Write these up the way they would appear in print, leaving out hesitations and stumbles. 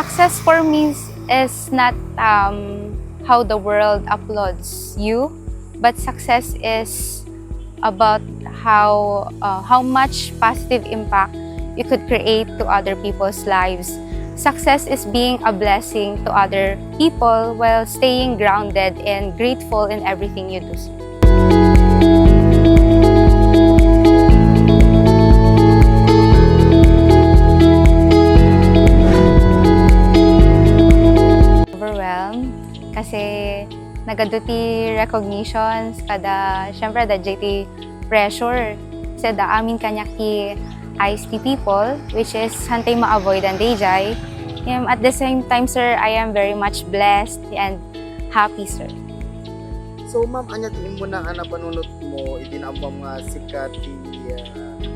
Success for me is not how the world applauds you, but success is about how much positive impact you could create to other people's lives. Success is being a blessing to other people while staying grounded and grateful in everything you do. Overwhelmed kasi nagaduti recognitions kada syempre da JT pressure sa da amin kanya ki IST people, which is hantay ma-avoid ang dayjay. At the same time, sir, I am very much blessed and happy, sir. So, ma'am, anya tingin mo na napanunot mo, itinabang mga sikat ti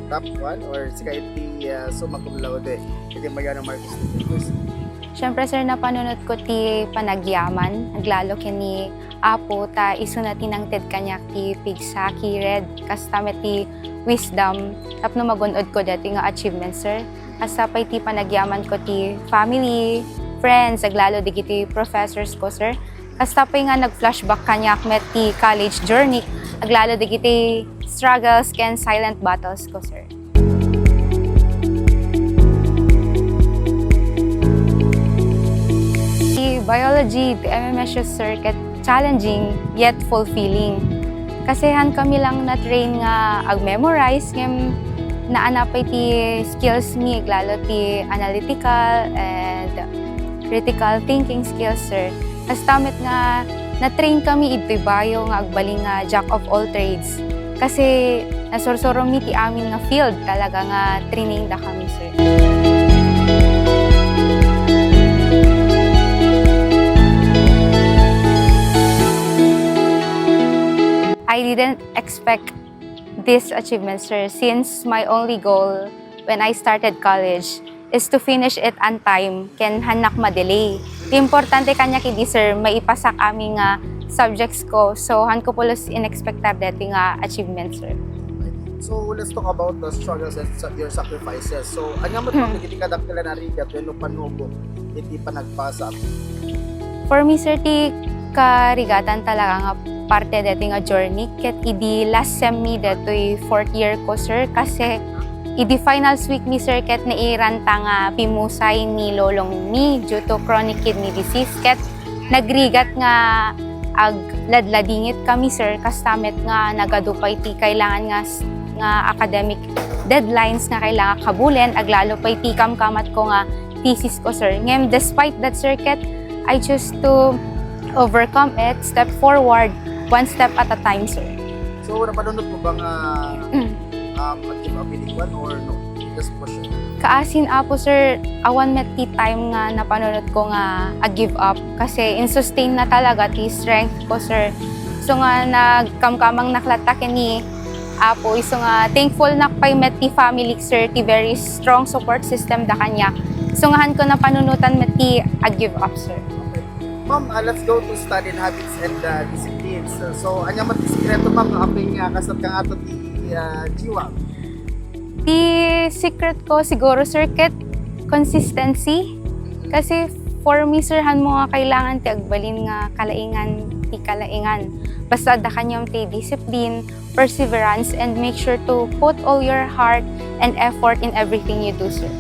top 1 or sikat ti Summa cum Laude, iti Mariano University? Siyempre, sir, napanunot ko ti panagyaman, naglalo kini Apo, ta iso na tinangted kanyak ti pigsa, ki red, kastame ti wisdom, tapno magunod ko dati nga achievement, sir. Asapay ti panagyaman ko ti family, friends, naglalo di ti professors ko, sir. Kastapay nga nag-flashback kanyak met ti college journey, naglalo di ti struggles ken silent battles ko, sir. Biology, the MMSU circuit, challenging yet fulfilling. Kasehan kami lang na-train nga ag-memorize, ngem naanapay ti skills mi, lalo ti analytical and critical thinking skills, sir. Kas tamit nga na-train kami ito'y bayo nga agbaling nga jack of all trades. Kasi nasursuro mi ti amin nga field talaga nga training da kami, sir. I didn't expect this achievement, sir, since my only goal when I started college is to finish it on time, ken hanak ma-delay. Importante kanya kidi, sir, maipasak aming nga subjects ko, so han ko pulos in-expectar dati nga achievement, sir. So, let's talk about the struggles and your sacrifices. So, anya mo itong nagitikadak nila na rigat, when panubo, hindi pa nagpasa? For me, sir, ti karigatan talaga nga parte dati nga journey, ket idi last sem mi dato'y 4th year ko, sir, kasi idi finals week mi, sir, ket nairanta nga pimusay ni lolong mi due to chronic kidney disease, ket nagrigat nga agladladingit kami, sir, kastamet nga nagadupay ti kailangan nga academic deadlines nga kailangan kabulen, aglalo pay ti kamkamat ko nga thesis ko, sir. Ngem despite that, sir, ket I choose to overcome it, step forward, one step at a time, sir. So, napanunod mo bang mag-give up in one or no? Just push it. Kaasin apo, sir, awan met ti time nga napanunod ko nga give up kasi in-sustain na talaga ti strength ko, sir. So nga nagkamkamang naklata kini apo, iso nga thankful na pay met ti family, sir, ti very strong support system da kanya. So nga han ko napanunutan met ti give up, sir. Ma'am, let's go to study habits and disciplines. So, anya man ti sikreto, ma'am, nga aping kasat kang ato ti jiwa? Ti secret ko siguro, sir, ket consistency. Kasi for me, sir, han mo nga kailangan ti agbalin nga kalaingan. Basta da kanyang ti discipline, perseverance, and make sure to put all your heart and effort in everything you do, sir.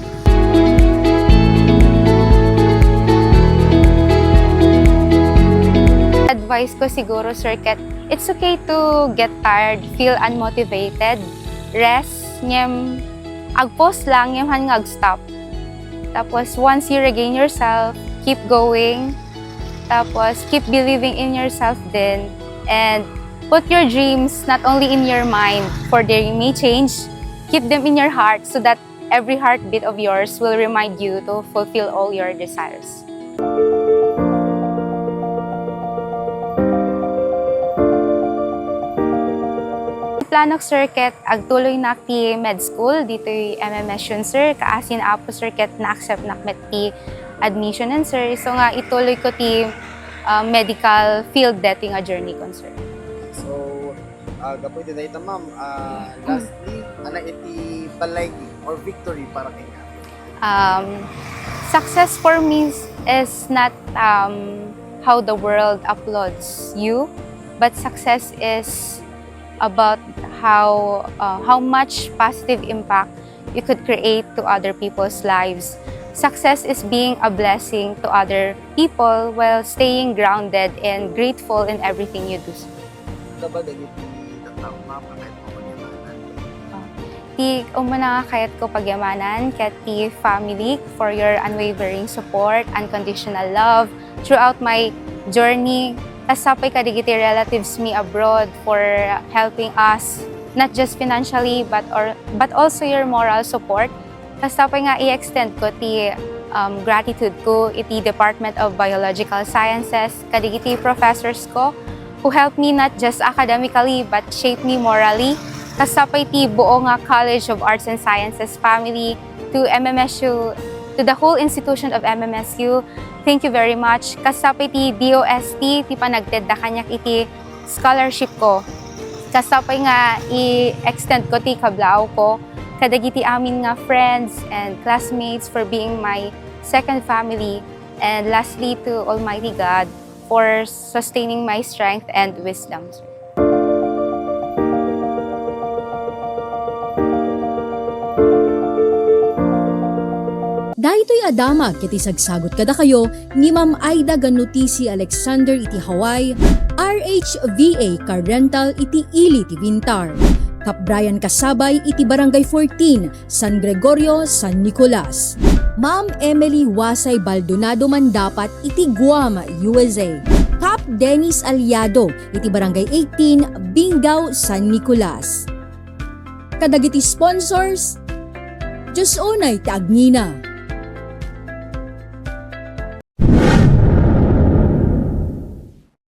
Advice ko siguro, sir, ket it's okay to get tired, feel unmotivated, rest, ngem agpause lang, ngem han nga ag-stop. Tapos once you regain yourself, keep going. Tapos keep believing in yourself din, and put your dreams not only in your mind, for they may change. Keep them in your heart so that every heartbeat of yours will remind you to fulfill all your desires. Planok, sir, ket agtuloy na ti med school dito'y MMSU, sir, kaasin apo, sir, ket na-accept na met ti admission, sir. So nga ituloy ko ti medical field dati nga journey ko, sir. So, gapoy din dahil ma'am, lastly, ana iti balay or victory para kay nga? Success for me is not how the world applauds you, but success is about how much positive impact you could create to other people's lives. Success is being a blessing to other people while staying grounded and grateful in everything you do. Kapag dagiti tatang ma'am kahit mo magyamanan. Ti umuna kayat ko pagyamanan ket ti family for your unwavering support, unconditional love throughout my journey. Kasapay kadigiti relatives me abroad for helping us not just financially but also your moral support. Kasapay nga i-extend ko ti gratitude ko iti Department of Biological Sciences kadigiti professors ko who helped me not just academically but shape me morally. Kasapay ti buo nga College of Arts and Sciences family, to MMSU, to the whole institution of MMSU, thank you very much. Kasapay ti DOST, ti panagted da kanyak iti scholarship ko. Kasapay nga i-extend ko ti kablao ko, kadagiti amin nga friends and classmates for being my second family. And lastly, to Almighty God for sustaining my strength and wisdom. Dahito'y adama kiti sagsagot kada kayo ni Ma'am Aida ganuti si Alexander iti Hawaii, RHVA car rental iti Ili ti Vintar. Kap Brian Kasabay iti Barangay 14, San Gregorio, San Nicolas. Ma'am Emily Wasay Baldonado Mandapat iti Guam, USA. Kap Dennis Aliado iti Barangay 18, Bingao, San Nicolas. Kadagiti sponsors, Diyos unay ti Agnina.